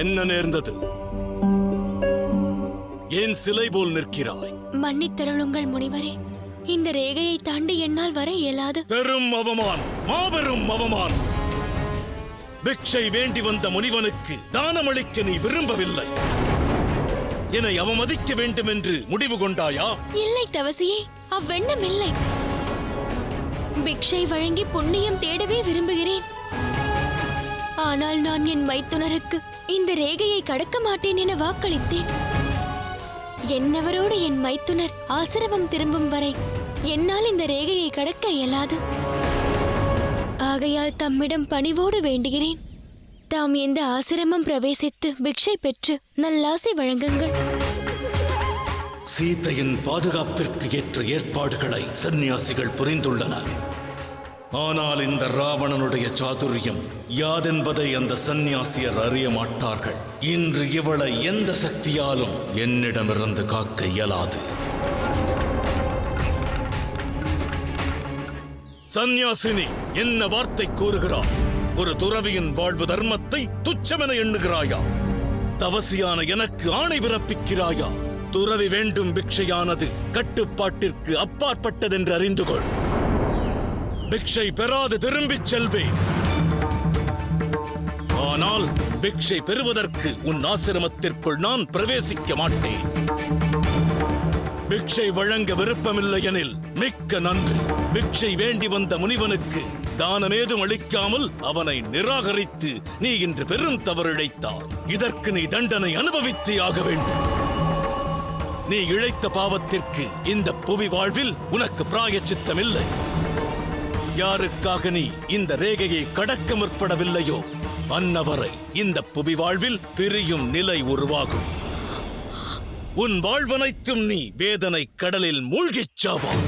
என்ன நேர்ந்தது? ஏன் சிலை போல் நிற்கிறாய்? மன்னித்தருளுங்கள் முனிவரே, இந்த ரேகையை தாண்டி என்னால் வர இயலாது. பெரும் அவமானம், மாபெரும் அவமானம். பிக்ஷை வேண்டி வந்த முனிவனுக்கு தானமளிக்க நீ விரும்பவில்லை. என்னை அவமதிக்க வேண்டும் என்று முடிவு கொண்டாயா? இல்லை தவசியே, அவ்வெண்ணம் இல்லை. பிக்ஷை வழங்கி புண்ணியம் தேடவே விரும்புகிறேன். ஆனால் நான் என் மைத்துனருக்கு இந்த ரேகையை கடக்க மாட்டேன் என வாக்களித்தேன். என்னவரோடு என் மைத்துனர் ஆசிரமம் திரும்பும் வரை என்னால் இந்த ரேகையை கடக்க இயலாது. ஆகையால் தம்மிடம் பணிவோடு வேண்டுகிறேன், தாம் இந்த ஆசிரமம் பிரவேசித்து பிக்ஷை பெற்று நல்லாசை வழங்குங்கள். சீதையின் பாதுகாப்பிற்கு ஏற்ற ஏற்பாடுகளை சந்நியாசிகள் புரிந்துள்ளனர். ஆனால் இந்த ராவணனுடைய சாதுரியம் யாதென்பதை அந்த சந்நியாசியர் அறிய மாட்டார்கள். இன்று இவளை எந்த சக்தியாலும் என்னிடமிருந்து காக்க இயலாது. சந்நியாசினி, என்ன வார்த்தை கூறுகிறாய்? ஒரு துறவியின் வாழ்வு தர்மத்தை துச்சமென எண்ணுகிறாயா? தவசியான எனக்கு ஆணை பிறப்பிக்கிறாயா? துறவி வேண்டும் பிக்ஷையானது கட்டுப்பாட்டிற்கு அப்பாற்பட்டதென்று அறிந்து கொள். பிக்ஷை பெறாது திரும்பிச் செல்வேன். ஆனால் பிக்ஷை பெறுவதற்கு உன் ஆசிரமத்திற்குள் நான் பிரவேசிக்க மாட்டேன். பிக்ஷை வழங்க விருப்பமில்லை எனில் மிக்க நன்றி. பிக்ஷை வேண்டி வந்த முனிவனுக்கு தானமேதும் அளிக்காமல் அவனை நிராகரித்து நீ இன்று பெரும் தவறிழைத்தாய். இதற்கு நீ தண்டனை அனுபவித்தே ஆக வேண்டும். நீ இழைத்த பாவத்திற்கு இந்த புவி வாழ்வில் உனக்கு பிராயச்சித்தமில்லை. யாருக்காக நீ இந்த ரேகையை கடக்க முற்படவில்லையோ அன்னவரை இந்த புவி வாழ்வில் பிரியும் நிலை உருவாகும். உன் வாழ்வனைத்தும் நீ வேதனை கடலில் மூழ்கிச் சாவாய்.